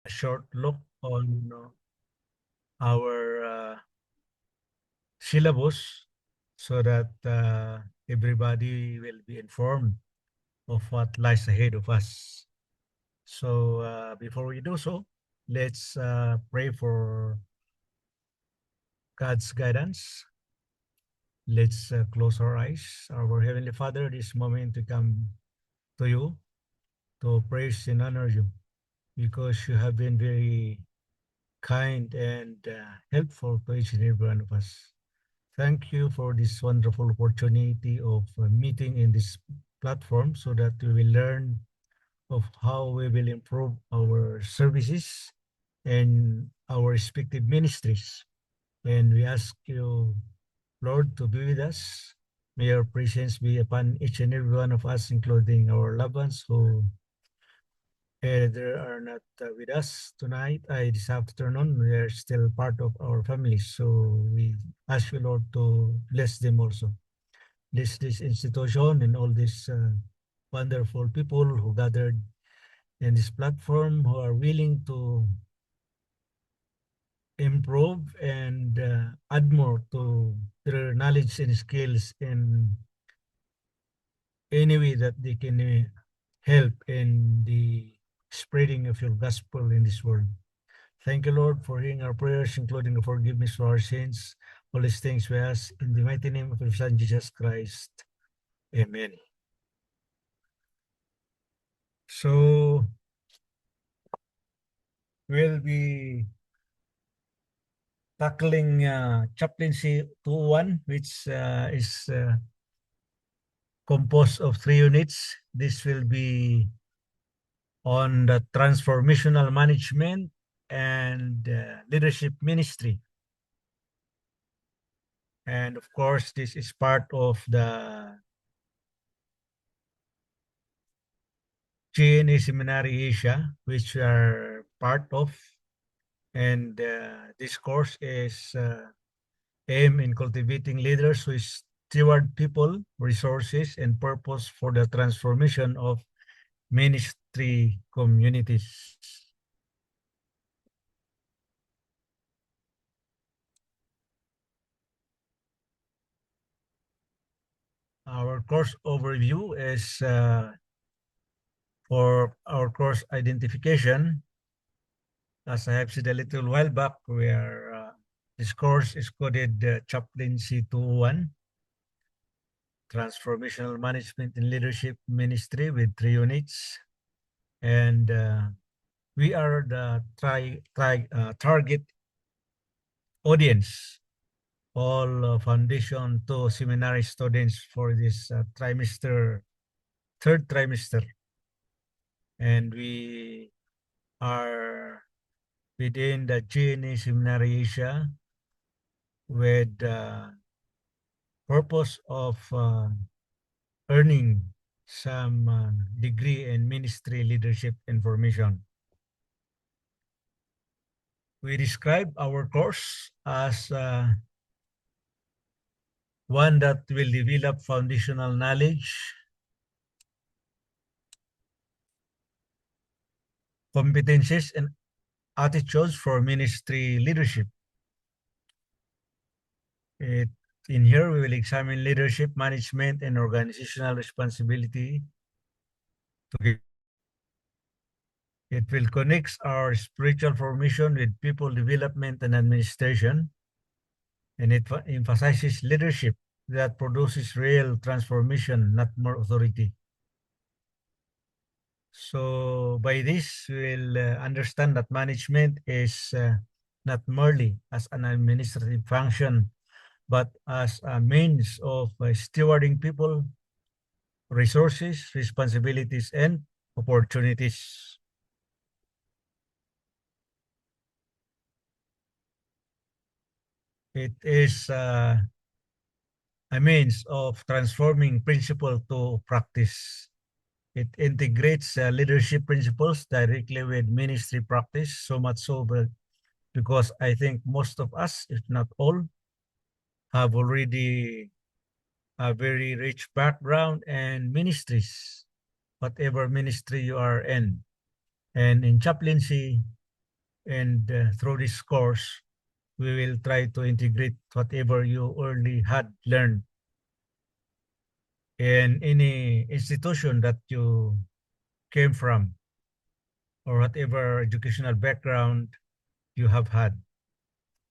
a short look on our syllabus so that everybody will be informed of what lies ahead of us. So before we do so, let's pray for God's guidance. Let's close our eyes. Our Heavenly Father, this moment to come to you to praise and honor you because you have been very kind and helpful to each and every one of us. Thank you for this wonderful opportunity of meeting in this platform so that we will learn of how we will improve our services and our respective ministries. And we ask you, Lord, to be with us. May your presence be upon each and every one of us, including our loved ones who either are not with us tonight, this afternoon. We are still part of our family. So we ask you, Lord, to bless them also. Bless this institution and all these wonderful people who gathered in this platform who are willing to improve and add more to their knowledge and skills in any way that they can help in the spreading of your gospel in this world. Thank you, Lord, for hearing our prayers, including the forgiveness for our sins. All these things we ask in the mighty name of your Son, Jesus Christ. Amen. So, we'll be tackling chaplaincy 201, which is composed of 3 units. This will be on the transformational management and leadership ministry. And of course, this is part of the GNA Seminary Asia, which we are part of. And this course is aimed in cultivating leaders who steward people, resources, and purpose for the transformation of ministry communities. Our course overview is for our course identification. As I have said a little while back, where this course is coded Chaplaincy 201, Transformational Management and Leadership Ministry with 3 units. And we are the target audience, all Foundation 2 seminary students for this third trimester. And we are within the GNA Seminary Asia with the purpose of earning some degree in ministry leadership information. We describe our course as one that will develop foundational knowledge, competencies, and attitudes for ministry leadership. In here, we will examine leadership, management, and organizational responsibility. It will connect our spiritual formation with people development and administration, and it emphasizes leadership that produces real transformation, not more authority. So by this, we'll understand that management is not merely as an administrative function, but as a means of stewarding people, resources, responsibilities, and opportunities. It is a means of transforming principle to practice. It integrates leadership principles directly with ministry practice, so much so because I think most of us, if not all, have already a very rich background and ministries, whatever ministry you are in. And in chaplaincy, And through this course, we will try to integrate whatever you already had learned in any institution that you came from or whatever educational background you have had.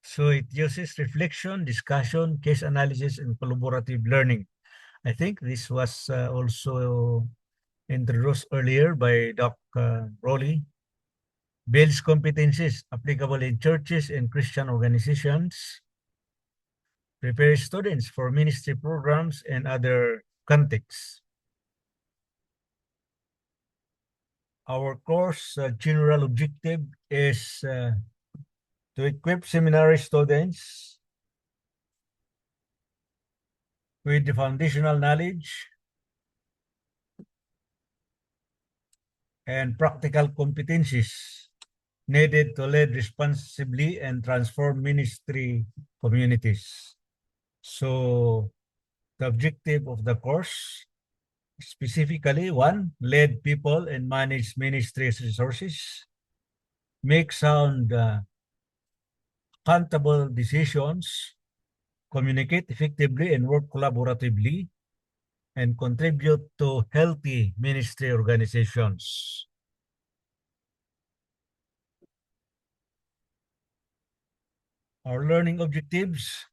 So it uses reflection, discussion, case analysis, and collaborative learning. I think this was also introduced earlier by Doc Rowley. Builds competencies applicable in churches and Christian organizations. Prepares students for ministry programs and other contexts. Our course general objective is to equip seminary students with the foundational knowledge and practical competencies needed to lead responsibly and transform ministry communities. So the objective of the course, specifically, one, lead people and manage ministry's resources, make sound accountable decisions, communicate effectively and work collaboratively, and contribute to healthy ministry organizations. Our learning objectives: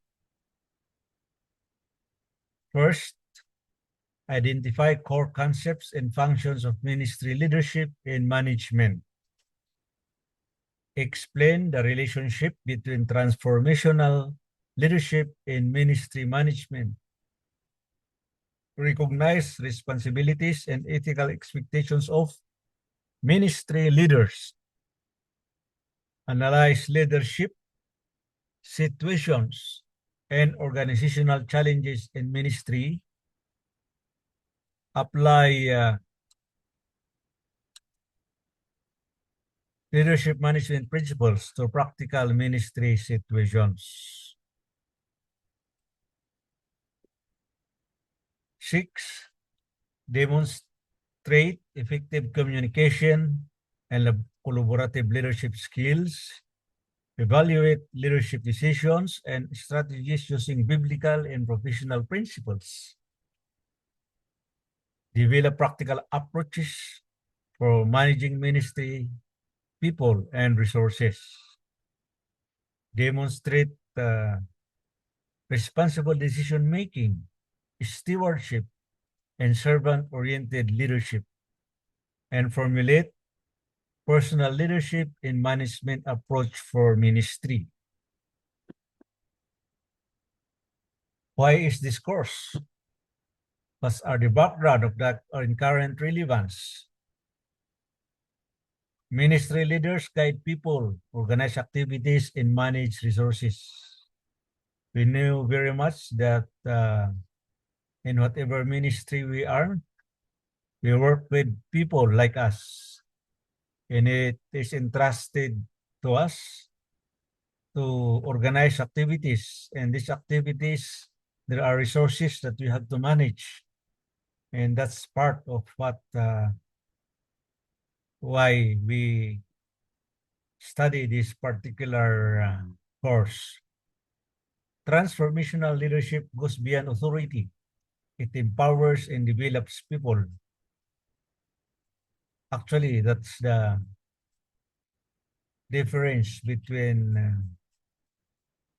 first, identify core concepts and functions of ministry leadership and management. Explain the relationship between transformational leadership and ministry management. Recognize responsibilities and ethical expectations of ministry leaders. Analyze leadership situations and organizational challenges in ministry. Apply leadership management principles to practical ministry situations. 6, demonstrate effective communication and collaborative leadership skills. Evaluate leadership decisions and strategies using biblical and professional principles. Develop practical approaches for managing ministry, people, and resources. Demonstrate responsible decision-making, stewardship, and servant-oriented leadership, and formulate personal leadership and management approach for ministry. Why is this course? What are the background of that or current relevance? Ministry leaders guide people, organize activities, and manage resources. We know very much that in whatever ministry we are, we work with people like us, and it is entrusted to us to organize activities. And these activities, there are resources that we have to manage. And that's part of why we study this particular course. Transformational leadership goes beyond authority. It empowers and develops people. Actually, that's the difference between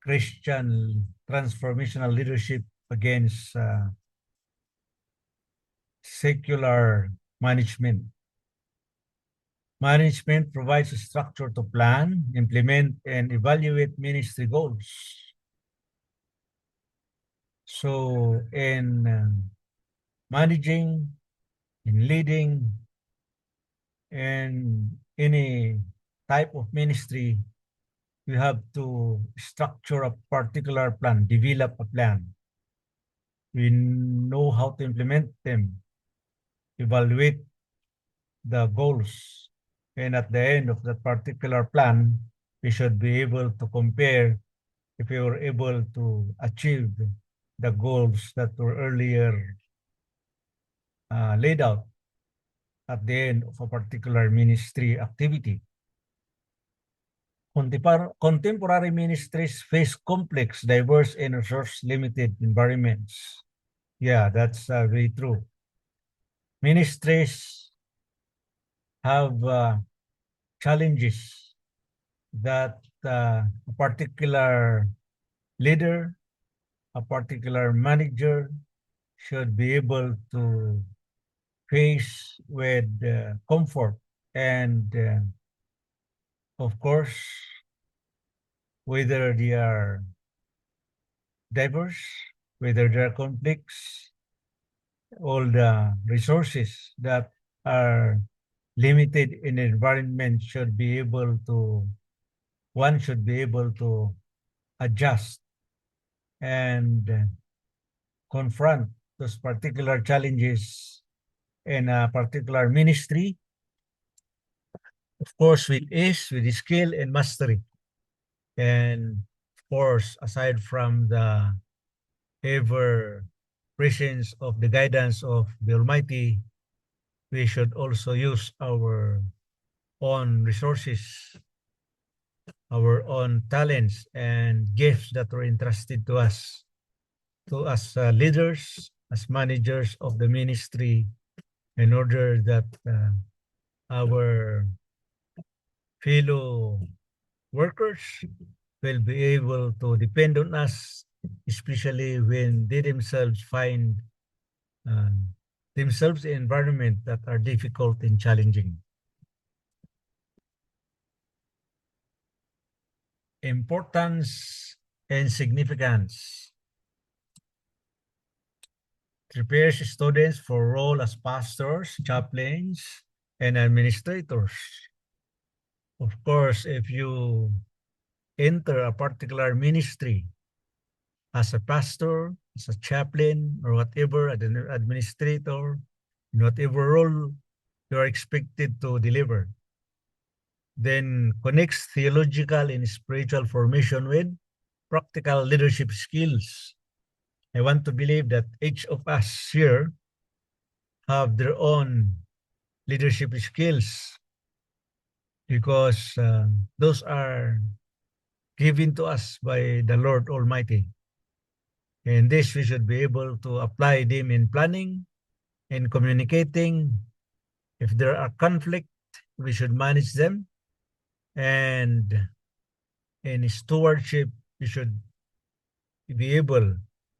Christian transformational leadership against secular management. Management provides a structure to plan, implement, and evaluate ministry goals. So in managing, in leading, in any type of ministry, you have to structure a particular plan, develop a plan. We know how to implement them, evaluate the goals, and at the end of that particular plan, we should be able to compare if we were able to achieve the goals that were earlier laid out at the end of a particular ministry activity. Contemporary ministries face complex, diverse, and resource-limited environments. Yeah, that's very true. Ministries have challenges that a particular leader, a particular manager should be able to face with comfort and, of course, whether they are diverse, whether there are conflicts, all the resources that are limited in environment should be able to, one should be able to adjust and confront those particular challenges in a particular ministry, of course, with ease, with skill and mastery. And of course, aside from the ever presence of the guidance of the Almighty, we should also use our own resources, our own talents and gifts that were entrusted to us, leaders, as managers of the ministry, in order that our fellow workers will be able to depend on us, especially when they themselves find uh, themselves in environment that are difficult and challenging. Importance and significance. Prepares students for role as pastors, chaplains, and administrators. Of course, if you enter a particular ministry as a pastor, as a chaplain, or whatever, as an administrator, in whatever role you are expected to deliver, then connects theological and spiritual formation with practical leadership skills. I want to believe that each of us here have their own leadership skills because those are given to us by the Lord Almighty. And this we should be able to apply them in planning, in communicating. If there are conflict, we should manage them. And in stewardship, we should be able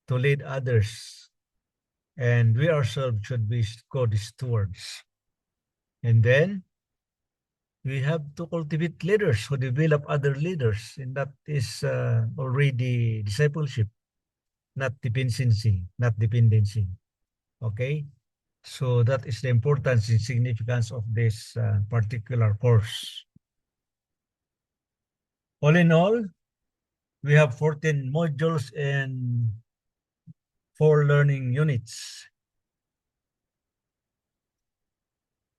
to lead others. And we ourselves should be good stewards. And then we have to cultivate leaders who develop other leaders. And that is already discipleship, not dependency. Okay? So that is the importance and significance of this particular course. All in all, we have 14 modules and 4 learning units.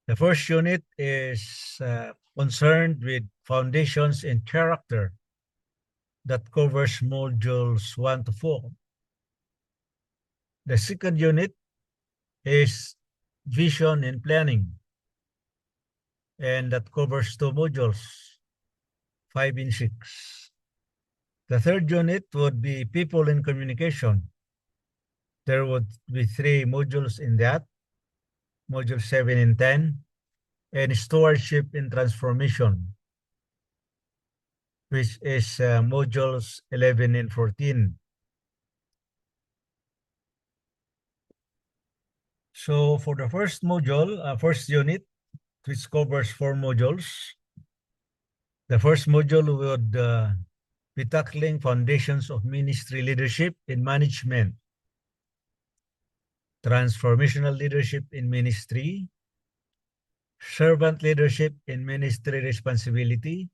The first unit is concerned with foundations and character that covers modules 1 to 4. The second unit is vision and planning, and that covers 2 modules, 5 and 6. The third unit would be people and communication. There would be 3 modules in that, module 7 and 10, and stewardship and transformation, which is modules 11 and 14. So for the first module, first unit, which covers 4 modules, the first module would be tackling foundations of ministry leadership and management, transformational leadership in ministry, servant leadership in ministry responsibility,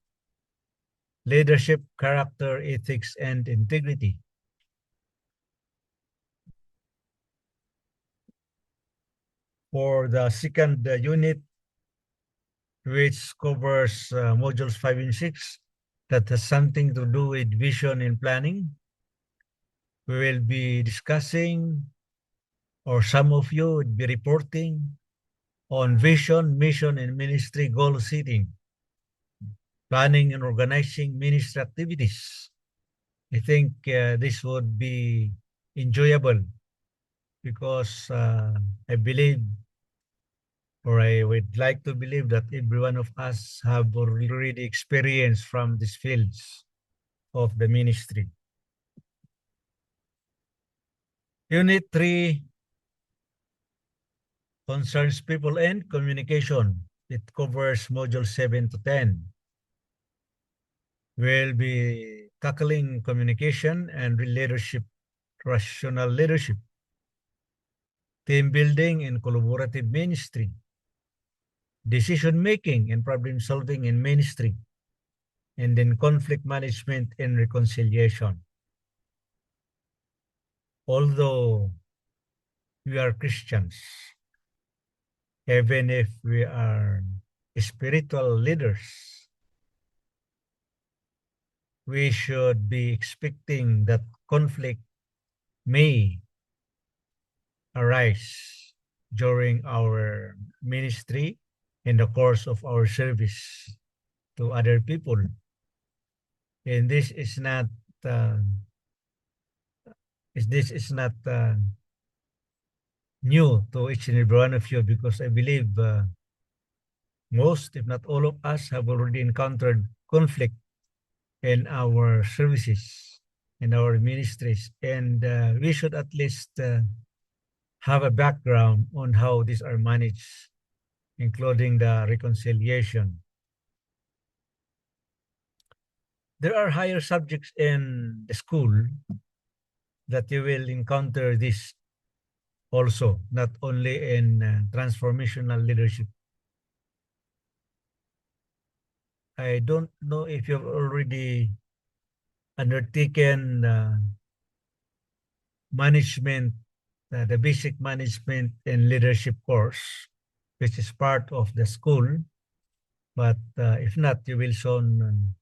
leadership, character, ethics, and integrity. For the second unit, which covers modules 5 and 6, that has something to do with vision and planning, we will be discussing, or some of you would be reporting on vision, mission, and ministry goal setting, planning and organizing ministry activities. I think this would be enjoyable because I believe, or I would like to believe, that every one of us have already experienced from these fields of the ministry. Unit 3 concerns people and communication. It covers module 7 to 10. We'll be tackling communication and leadership, rational leadership, team building and collaborative ministry, decision making and problem solving in ministry, and then conflict management and reconciliation. Although we are Christians, even if we are spiritual leaders, we should be expecting that conflict may arise during our ministry in the course of our service to other people. And uh, this is not new to each and every one of you, because I believe most, if not all of us, have already encountered conflict in our services, in our ministries, and we should at least have a background on how these are managed, including the reconciliation. There are higher subjects in the school that you will encounter this also, not only in transformational leadership. I don't know if you've already undertaken management, the basic management and leadership course, which is part of the school. But if not, you will soon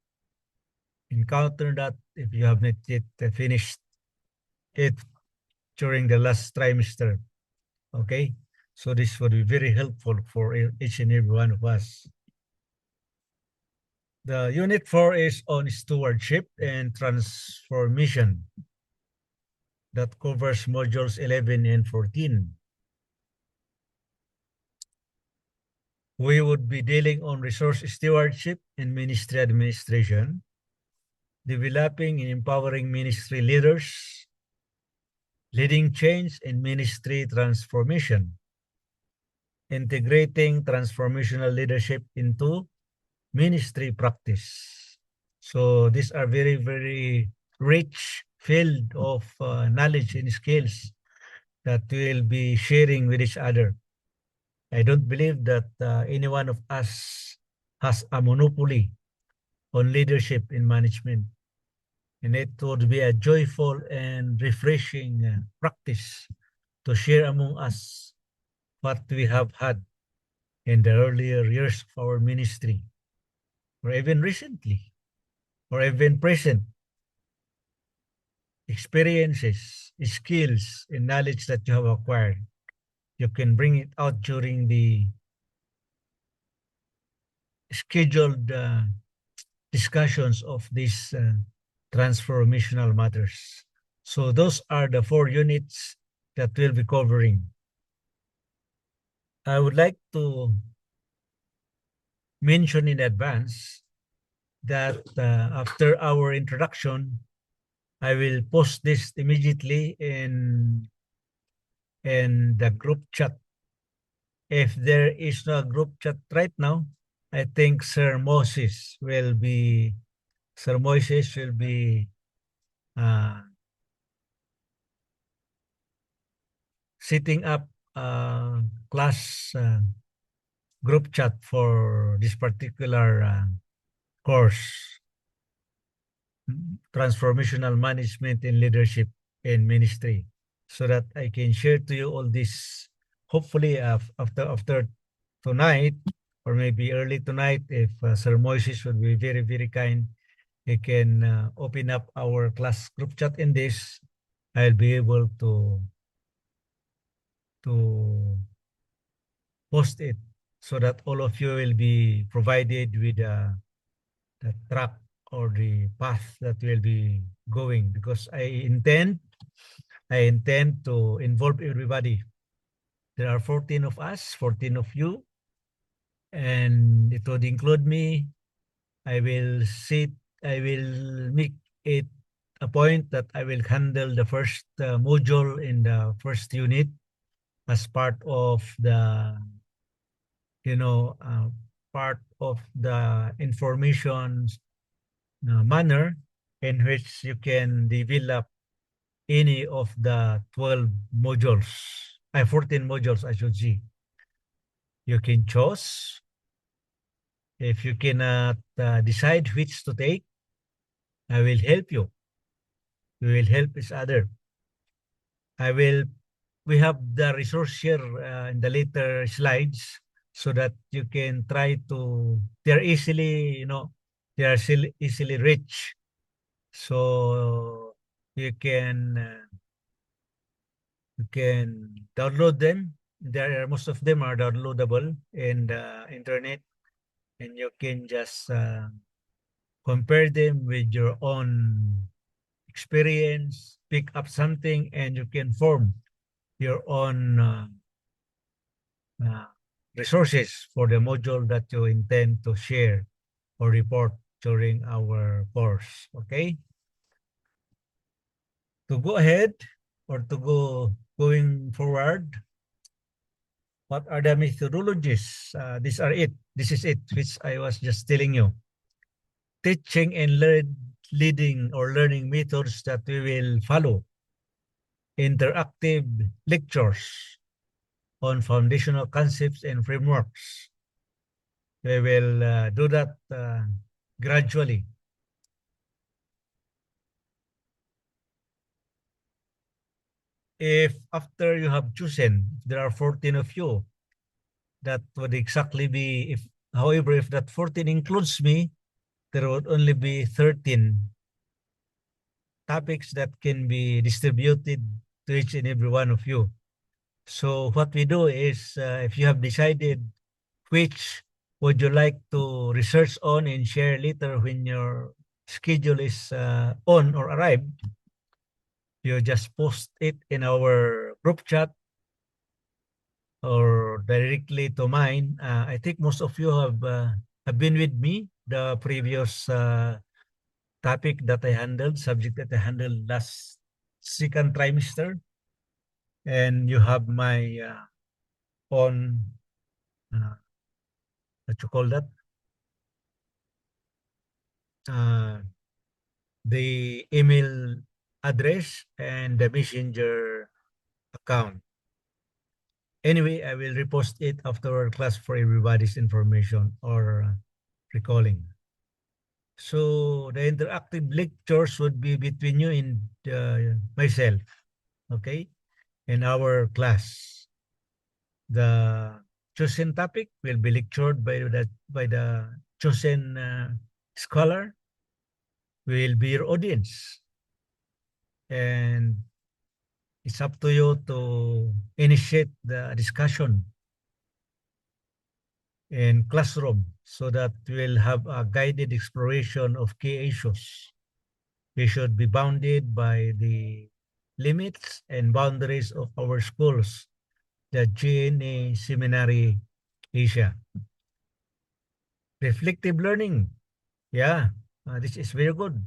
encounter that if you have not yet finished it during the last trimester. Okay? So this would be very helpful for each and every one of us. The unit 4 is on stewardship and transformation. That covers modules 11 and 14. We would be dealing on resource stewardship and ministry administration, developing and empowering ministry leaders, leading change and ministry transformation, integrating transformational leadership into ministry practice. So these are very, very rich field of knowledge and skills that we'll be sharing with each other. I don't believe that any one of us has a monopoly on leadership in management. And it would be a joyful and refreshing practice to share among us what we have had in the earlier years of our ministry, or even recently, or even present experiences, skills, and knowledge that you have acquired. You can bring it out during the scheduled discussions of these transformational matters. So those are the 4 units that we'll be covering. I would like to mention in advance that after our introduction, I will post this immediately in the group chat. If there is no group chat right now, I think Sir Moises will be uh, setting up a class group chat for this particular course, transformational management in leadership and ministry, so that I can share to you all this, hopefully after tonight, or maybe early tonight, if Sir Moises would be very, very kind, he can open up our class group chat in this. I'll be able to post it so that all of you will be provided with the track or the path that we'll be going, because I intend to involve everybody. There are 14 of us, 14 of you, and it would include me. I will sit, I will make it a point that I will handle the first module in the first unit as part of the, you know, part of the information manner in which you can develop any of the 12 modules, 14 modules, I should say. You can choose. If you cannot decide which to take, I will help you. We will help each other. I will, we have the resource here in the later slides so that you can try to, they're easily, they are easily reach. So you can download them. Most of them are downloadable in the internet, and you can just compare them with your own experience, pick up something, and you can form your own uh, resources for the module that you intend to share or report during our course. Okay? To go ahead or to going forward, what are the methodologies? These are it. This is it, which I was just telling you. Teaching and leading or learning methods that we will follow. Interactive lectures on foundational concepts and frameworks. We will do that gradually. If after you have chosen, there are 14 of you, that would exactly be, however, if that 14 includes me, there would only be 13 topics that can be distributed to each and every one of you. So what we do is, if you have decided which would you like to research on and share later when your schedule is on or arrived, you just post it in our group chat or directly to mine. I think most of you have been with me the previous topic that I handled, subject that I handled last second trimester, and you have my own uh, what you call that, uh, the email address and the messenger account. Anyway, I will repost it after our class for everybody's information or recalling. So the interactive lectures would be between you and myself, okay, in our class. The chosen topic will be lectured by the chosen scholar, will be your audience, and it's up to you to initiate the discussion in classroom so that we'll have a guided exploration of key issues. We should be bounded by the limits and boundaries of our schools, the GNA Seminary Asia. Reflective learning. Yeah, this is very good.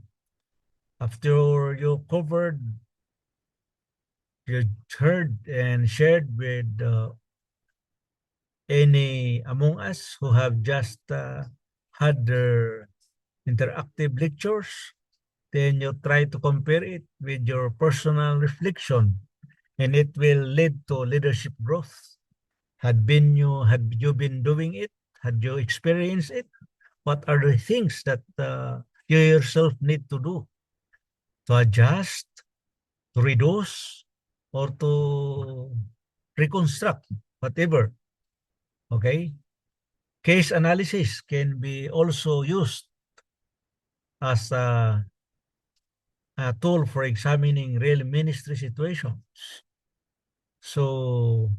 After you heard and shared with any among us who have just had their interactive lectures, then you try to compare it with your personal reflection, and it will lead to leadership growth. Had you been doing it? Had you experienced it? What are the things that you yourself need to do to adjust, to reduce, or to reconstruct, whatever? Okay? Case analysis can be also used as a tool for examining real ministry situations. So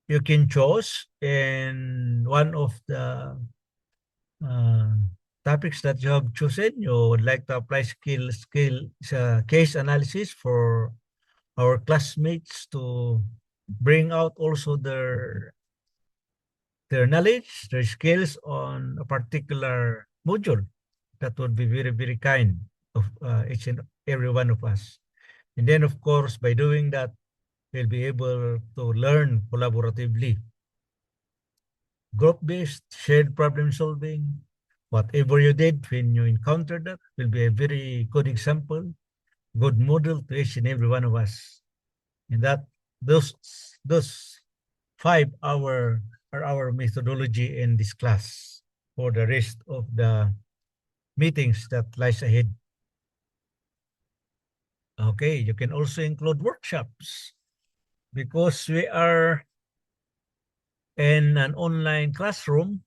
you can choose in one of the uh, topics that you have chosen, you would like to apply case analysis for our classmates to bring out also their knowledge, their skills on a particular module. That would be very, very kind of each and every one of us. And then, of course, by doing that, we'll be able to learn collaboratively. Group-based shared problem solving, whatever you did when you encountered that will be a very good example, good model to each and every one of us. And that those 5 hour are our methodology in this class for the rest of the meetings that lies ahead. Okay, you can also include workshops because we are in an online classroom.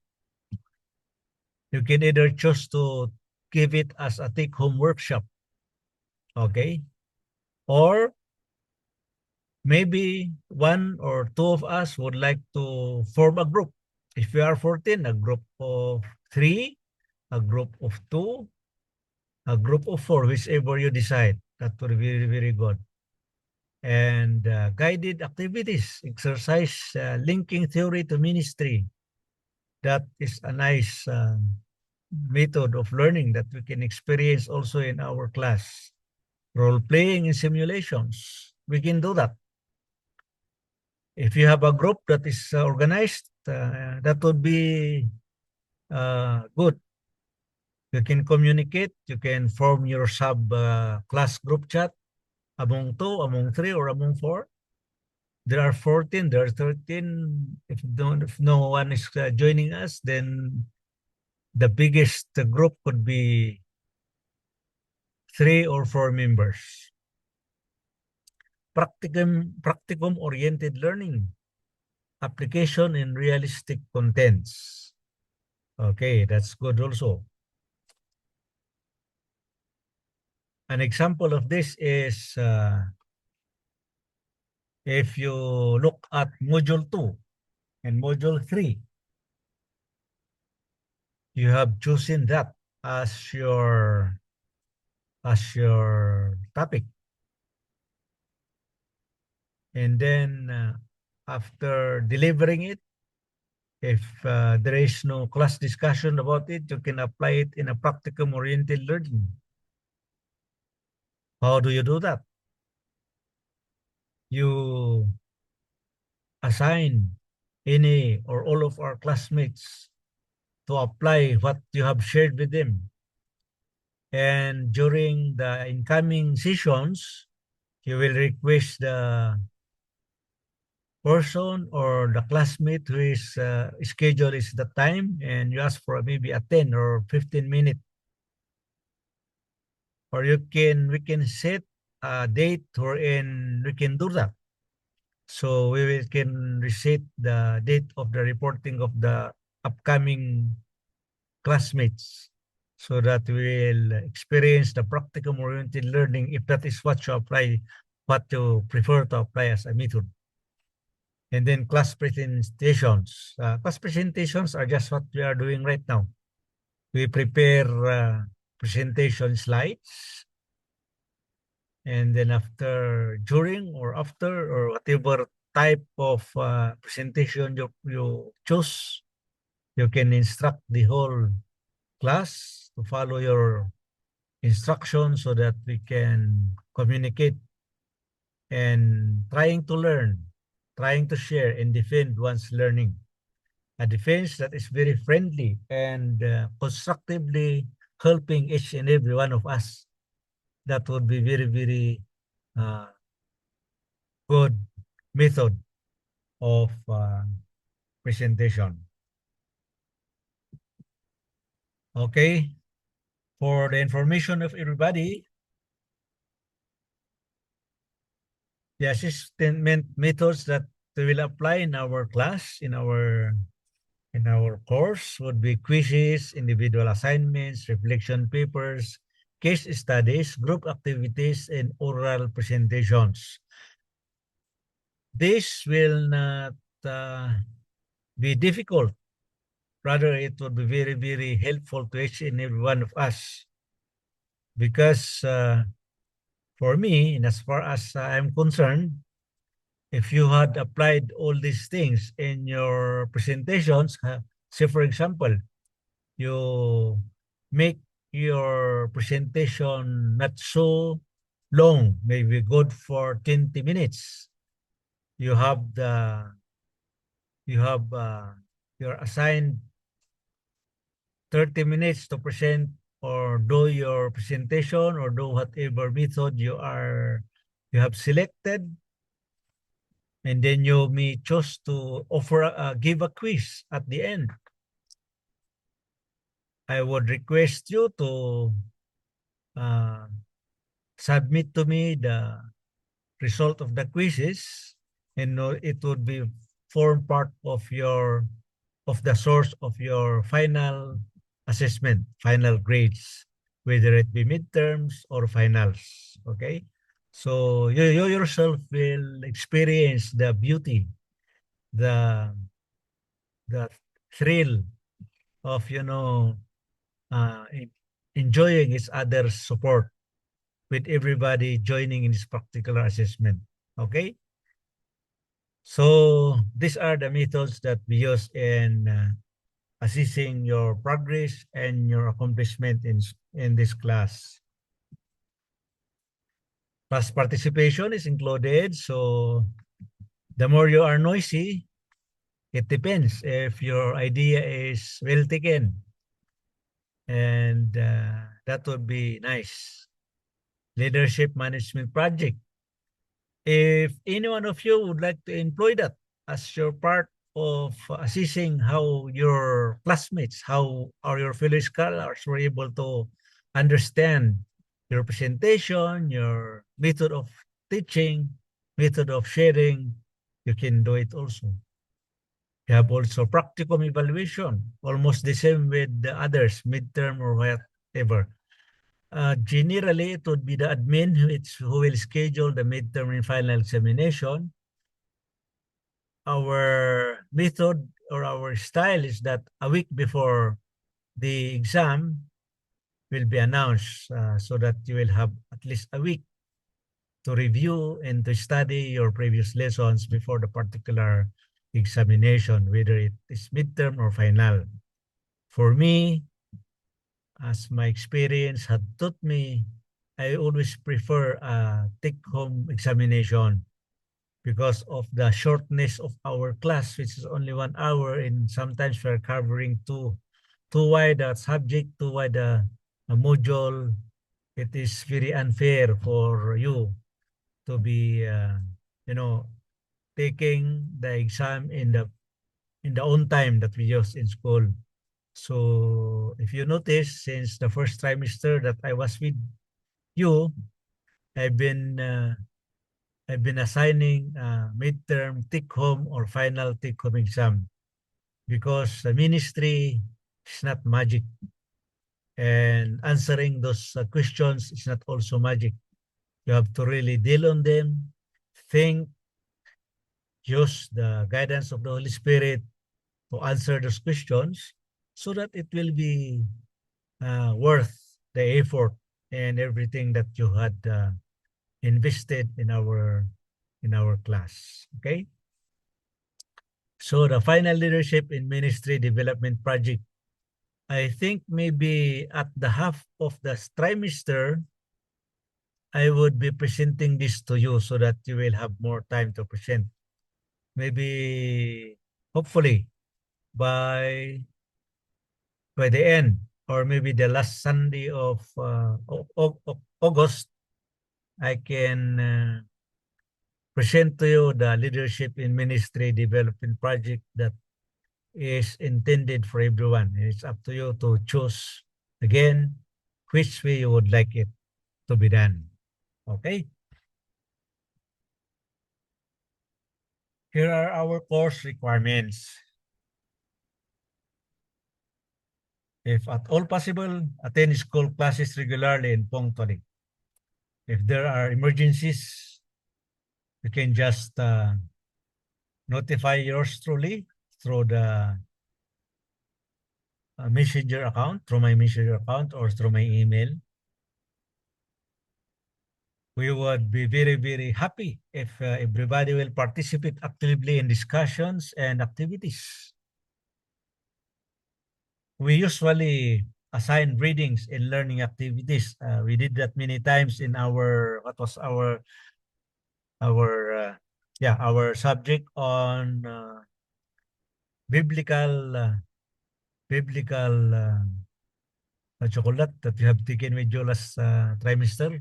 You can either choose to give it as a take-home workshop, okay? Or maybe one or two of us would like to form a group. If we are 14, a group of 3, a group of 2, a group of 4, whichever you decide. That would be very, very good. And guided activities, exercise, linking theory to ministry. That is a nice method of learning that we can experience also in our class. Role-playing in simulations, we can do that. If you have a group that is organized, that would be good. You can communicate, you can form your sub-class group chat among 2, among 3, or among 4. There are 14, there are 13. If no one is joining us, then the biggest group could be 3 or 4 members. Practicum-oriented learning, application in realistic contents. Okay, that's good also. An example of this is if you look at Module 2 and Module 3, you have chosen that as your topic. And then after delivering it, if there is no class discussion about it, you can apply it in a practicum-oriented learning. How do you do that? You assign any or all of our classmates to apply what you have shared with them. And during the incoming sessions, you will request the person or the classmate who is schedule is the time, and you ask for maybe a 10 or 15 minute. Or we can set a date wherein we can do that. So we can reset the date of the reporting of the upcoming classmates so that we will experience the practicum-oriented learning if that is what you apply, what you prefer to apply as a method. And then class presentations. Class presentations are just what we are doing right now. We prepare presentation slides, and then during or after or whatever type of presentation you choose, you can instruct the whole class to follow your instructions so that we can communicate and trying to learn, trying to share and defend one's learning. A defense that is very friendly and constructively helping each and every one of us. That would be very, very good method of presentation. Okay, for the information of everybody, the assessment methods that we will apply in our class, in our course would be quizzes, individual assignments, reflection papers, case studies, group activities, and oral presentations. This will not be difficult Rather, it would be very, very helpful to each and every one of us. Because for me, and as far as I'm concerned, if you had applied all these things in your presentations, say for example, you make your presentation not so long, maybe good for 20 minutes. You have the you have you're assigned 30 minutes to present or do your presentation or do whatever method you have selected, and then you may choose to offer give a quiz at the end. I would request you to uh, submit to me the result of the quizzes, and it would be form part of the source of your final assessment, final grades, whether it be midterms or finals. Okay, so you yourself will experience the beauty, the the thrill of uh, enjoying each other's support with everybody joining in this particular assessment. Okay? So these are the methods that we use in assessing your progress and your accomplishment in this class. Class participation is included. So the more you are noisy, it depends if your idea is well taken. And that would be nice. Leadership management project. If any one of you would like to employ that as your part of assessing how your classmates, how are your fellow scholars were able to understand your presentation, your method of teaching, method of sharing, you can do it also. You have also practicum evaluation, almost the same with the others, midterm or whatever. Generally, it would be the admin who will schedule the midterm and final examination. Our method or our style is that a week before the exam will be announced, so that you will have at least a week to review and to study your previous lessons before the particular examination, whether it is midterm or final. For me, as my experience had taught me, I always prefer a take-home examination because of the shortness of our class, which is only 1 hour, and sometimes we're covering too wide a subject, too wide a module. It is very unfair for you to be, you know, taking the exam in the own time that we use in school. So if you notice, since the first trimester that I was with you, I've been uh, I've been assigning midterm take-home or final take-home exam because the ministry is not magic, and answering those questions is not also magic. You have to really deal on them, think, use the guidance of the Holy Spirit to answer those questions so that it will be worth the effort and everything that you had invested in our class. Okay? So the final leadership in ministry development project, I think maybe at the half of the trimester, I would be presenting this to you so that you will have more time to present. Maybe, hopefully, by the end, or maybe the last Sunday of August, I can present to you the leadership in ministry development project that is intended for everyone. It's up to you to choose again which way you would like it to be done. Okay? Here are our course requirements. If at all possible, attend school classes regularly and punctually. If there are emergencies, you can just notify yours truly through the messenger account, through my messenger account or through my email, we would be very, very happy if everybody will participate actively in discussions and activities. We usually assign readings and learning activities. We did that many times in our, what was our subject on biblical, chocolate that you have taken with you last trimester,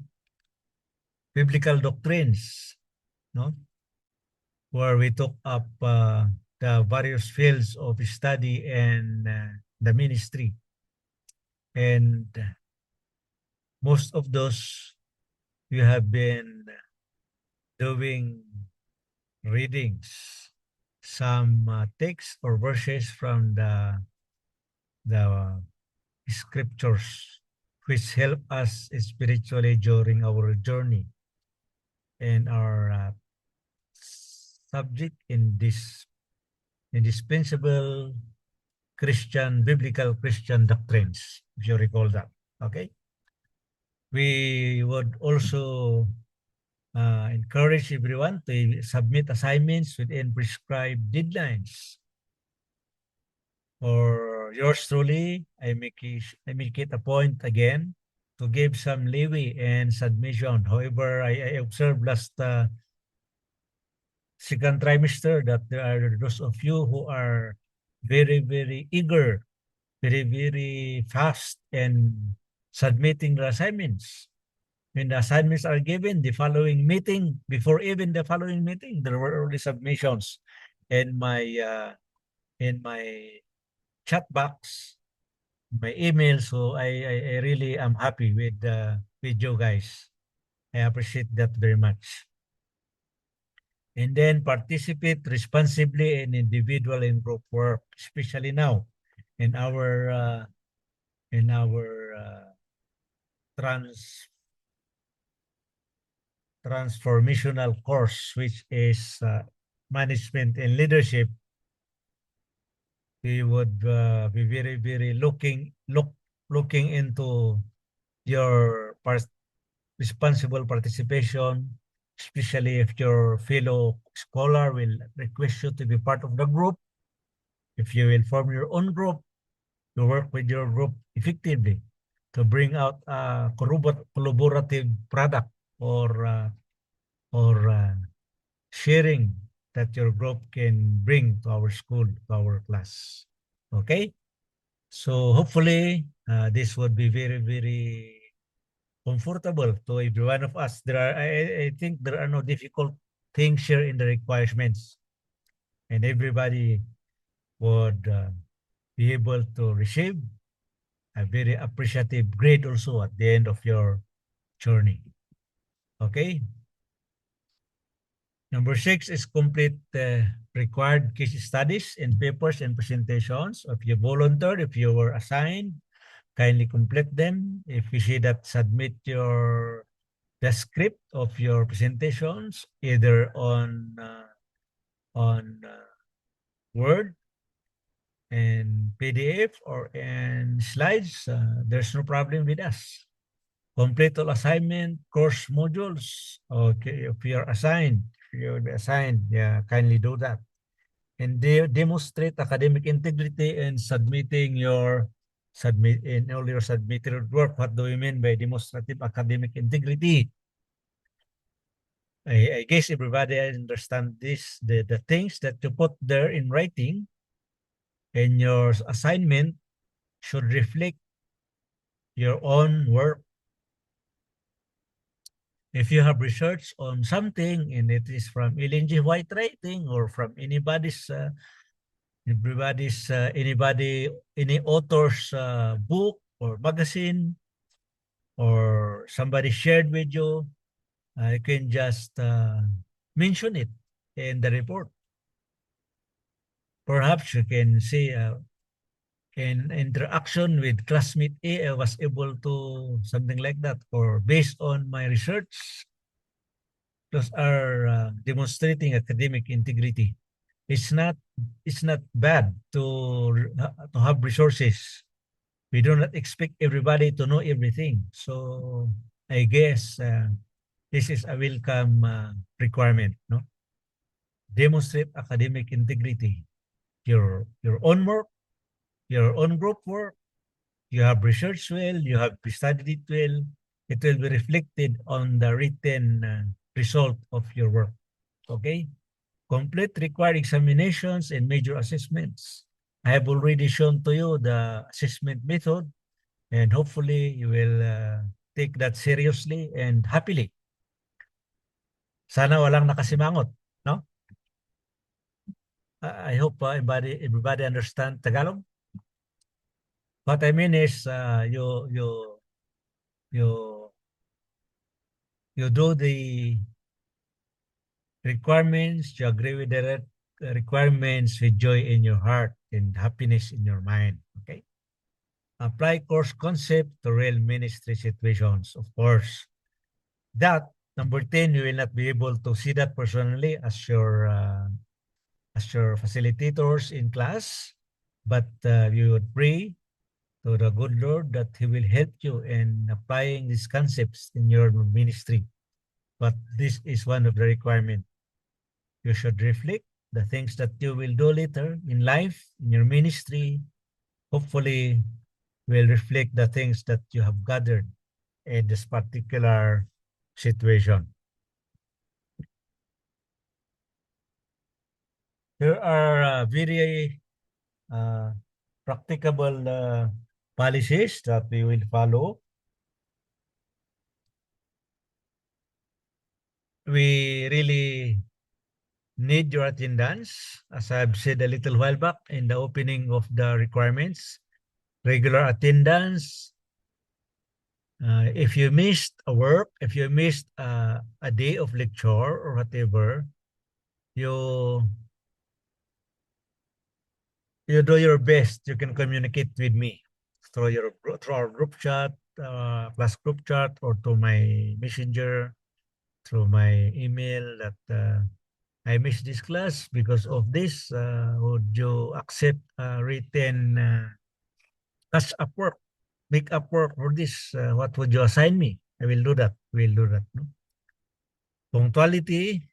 biblical doctrines, no? Where we took up the various fields of study and the ministry. And most of those you have been doing readings, some texts or verses from the scriptures, which help us spiritually during our journey and our subject in this indispensable biblical Christian doctrines, if you recall that. Okay? We would also encourage everyone to submit assignments within prescribed deadlines. For yours truly, I make it a point again to give some leeway and submission. However, I observed last second trimester that there are those of you who are very, very eager, very, very fast in submitting the assignments. When the assignments are given, the following meeting, before even the following meeting, there were already submissions in my chat box, my email. So I really am happy with you guys. I appreciate that very much. And then participate responsibly in individual and group work, especially now in our transformational course, which is management and leadership. We would be very, very looking into your responsible participation, especially if your fellow scholar will request you to be part of the group. If you will form your own group, to work with your group effectively to bring out a collaborative product or sharing that your group can bring to our school, to our class. Okay? So hopefully, this would be very, very comfortable to every one of us. I think there are no difficult things here in the requirements, and everybody would be able to receive a very appreciative grade also at the end of your journey. Okay? Number 6 is complete required case studies and papers and presentations. If you volunteered, if you were assigned, kindly complete them. If you see that, submit the script of your presentations either on Word and PDF or in slides. There's no problem with us. Complete all assignment, course modules. Okay, if you're assigned, yeah, kindly do that. And demonstrate academic integrity in submitting in all your submitted work. What do we mean by demonstrative academic integrity? I guess everybody understand this. The things that you put there in writing in your assignment should reflect your own work. If you have research on something and it is from Ellen G. White writing or from any author's book or magazine or somebody shared with you, you can just mention it in the report. Perhaps you can say in interaction with classmate A, I was able to something like that, or based on my research, those are demonstrating academic integrity. it's not bad to have resources. We do not expect everybody to know everything. So I guess this is a welcome requirement. No, demonstrate academic integrity. Your own work, your own group work. You have researched well. You have studied it well. It will be reflected on the written result of your work. Okay. Complete required examinations and major assessments. I have already shown to you the assessment method, and hopefully you will take that seriously and happily. Sana walang nakasimangot, no? I hope everybody understand Tagalog. What I mean is you you do the requirements, you agree with the requirements with joy in your heart and happiness in your mind. Okay. Apply course concept to real ministry situations, of course. That, number 10, you will not be able to see that personally as your facilitators in class, but you would pray to the good Lord that He will help you in applying these concepts in your ministry. But this is one of the requirements. You should reflect the things that you will do later in life, in your ministry, hopefully will reflect the things that you have gathered in this particular situation. There are very uh, practicable policies that we will follow. We really need your attendance, as I've said a little while back in the opening of the requirements. Regular attendance. If you missed a work, if you missed a day of lecture or whatever, you you do your best. You can communicate with me through our group chat, class group chat, or to my messenger, through my email that I missed this class because of this. Would you accept written catch up work, make up work for this? What would you assign me? I will do that. We'll do that. No? Punctuality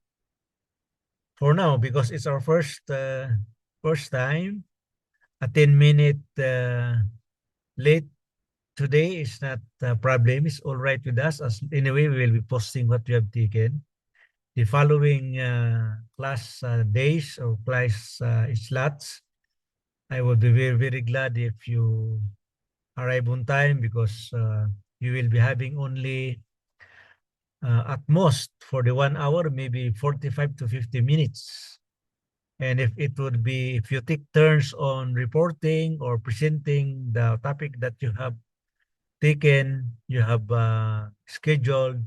for now because it's our first time. A 10-minute late today is not a problem. It's all right with us. As anyway, we will be posting what we have taken. The following class days or class slots, I would be very, very glad if you arrive on time because you will be having only at most for the 1 hour, maybe 45 to 50 minutes. And if it would be, if you take turns on reporting or presenting the topic that you have taken, you have scheduled,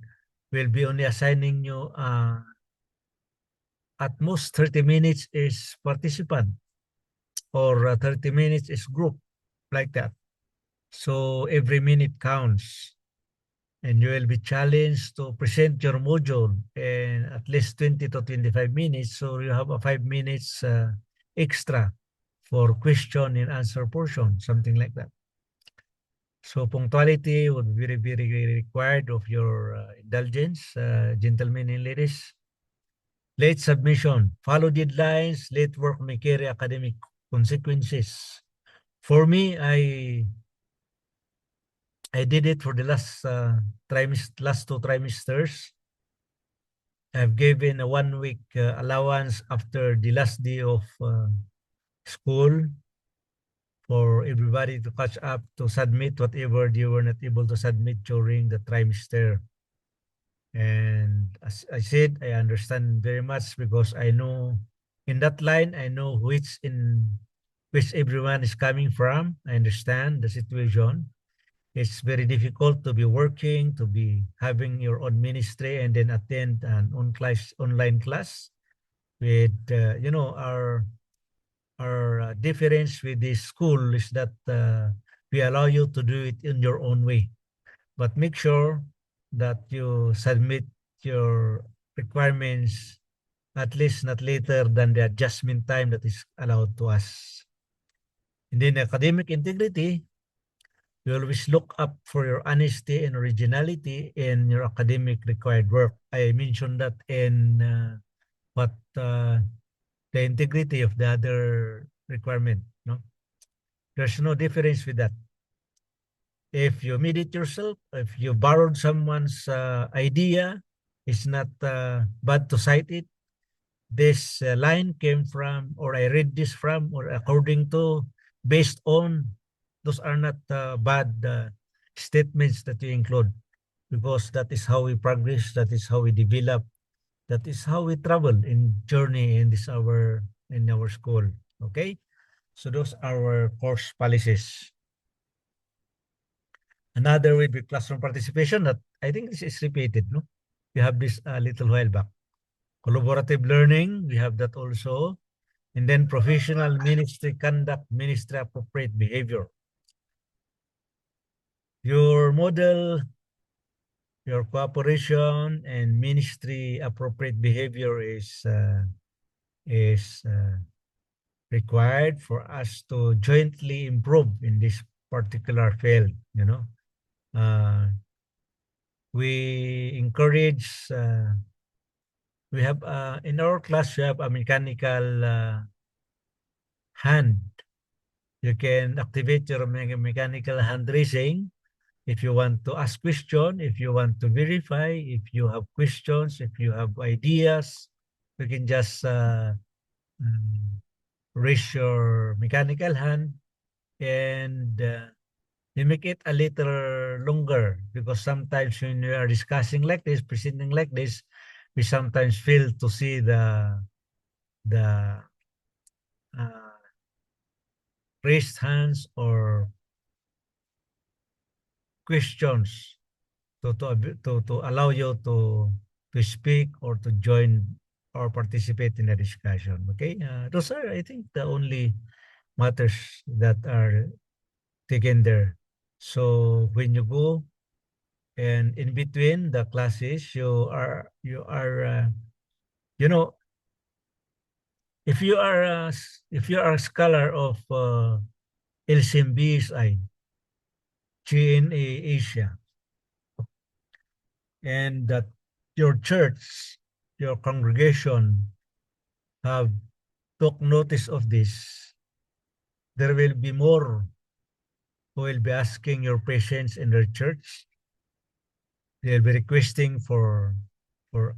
we'll be only assigning you at most 30 minutes is participant or 30 minutes is group, like that. So every minute counts and you will be challenged to present your module in at least 20 to 25 minutes. So you have a 5 minutes extra for question and answer portion, something like that. So punctuality would be very, very required of your indulgence, gentlemen and ladies. Late submission, follow deadlines, late work may carry academic consequences. For me, I did it for the last 2 trimesters. I've given a 1 week allowance after the last day of school for everybody to catch up to submit whatever they were not able to submit during the trimester. And as I said, I understand very much because I know in that line, I know which everyone is coming from. I understand the situation. It's very difficult to be working, to be having your own ministry and then attend an online class with, our difference with the school is that we allow you to do it in your own way. But make sure that you submit your requirements at least not later than the adjustment time that is allowed to us. And then academic integrity, you always look up for your honesty and originality in your academic required work. I mentioned that in what the integrity of the other requirement. No, there's no difference with that. If you made it yourself, if you borrowed someone's idea, it's not bad to cite it. This line came from, or I read this from, or according to, based on. Those are not bad statements that you include, because that is how we progress, that is how we develop, that is how we travel in journey in our school. Okay, so those are our course policies. Another will be classroom participation, that I think this is repeated, no? We have this a little while back. Collaborative learning, we have that also. And then professional ministry conduct, ministry appropriate behavior. Your model, your cooperation and ministry appropriate behavior is required for us to jointly improve in this particular field. We encourage, we have in our class, we have a mechanical hand. You can activate your mechanical hand raising if you want to ask question, if you want to verify, if you have questions, if you have ideas. You can just raise your mechanical hand, and you make it a little longer, because sometimes when we are discussing like this, presenting like this, we sometimes fail to see the uh, raised hands or questions to allow you to speak or to join or participate in the discussion. Okay, those are, I think, the only matters that are taken there. So when you go and in between the classes, you are you know if you are a scholar of LCMBSI, GNA Asia, and that your church, your congregation have took notice of this, there will be more who will be asking your presence in their church. They'll be requesting for for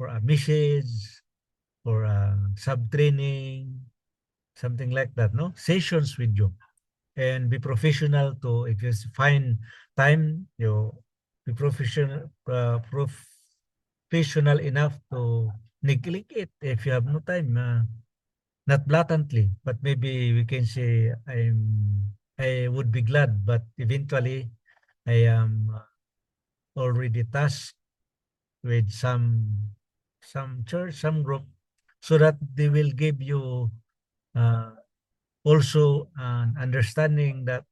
a message, for a sub-training, something like that, no? Sessions with you. And be professional to, if you find time, you be professional enough to neglect it if you have no time. Not blatantly, but maybe we can say I would be glad, but eventually I am already tasked with some church, some group, so that they will give you uh, also an understanding that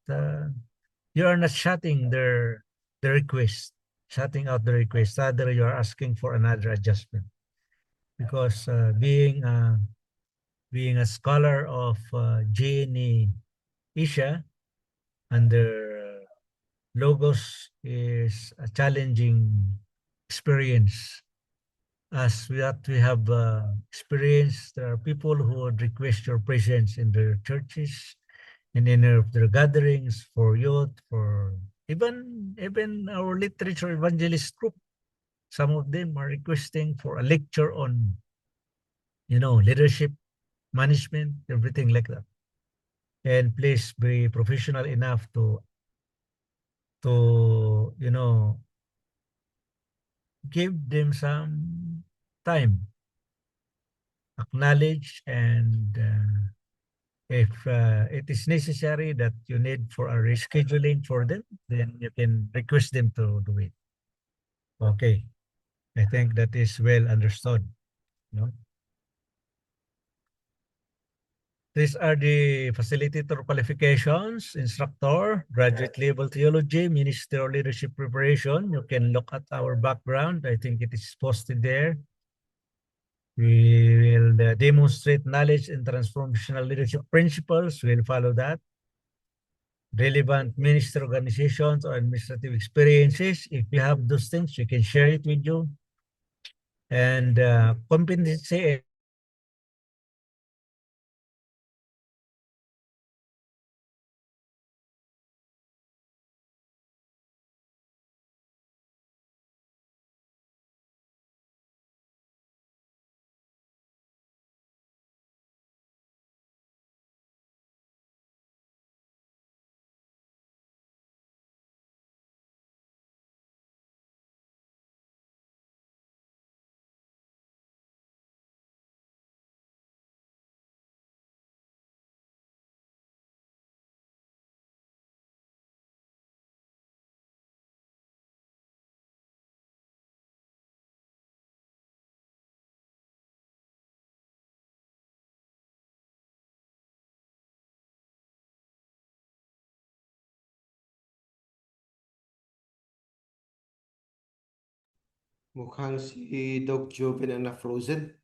you are not shutting the request, shutting out the request. Rather, you are asking for another adjustment, because being a scholar of JNE Asia under Logos is a challenging experience. As we have experienced, there are people who would request your presence in their churches and in their gatherings for youth, for even our literature evangelist group. Some of them are requesting for a lecture on, leadership, management, everything like that. And please be professional enough to give them some time, acknowledge, and if it is necessary that you need for a rescheduling for them, then you can request them to do it. Okay, I think that is well understood. No? These are the facilitator qualifications: instructor, graduate level theology, ministerial leadership preparation. You can look at our background. I think it is posted there. We will demonstrate knowledge and transformational leadership principles. We'll follow that. Relevant ministry organizations or administrative experiences. If you have those things, we can share it with you. And competency. Mukhang si Doc Joven ang na-frozen.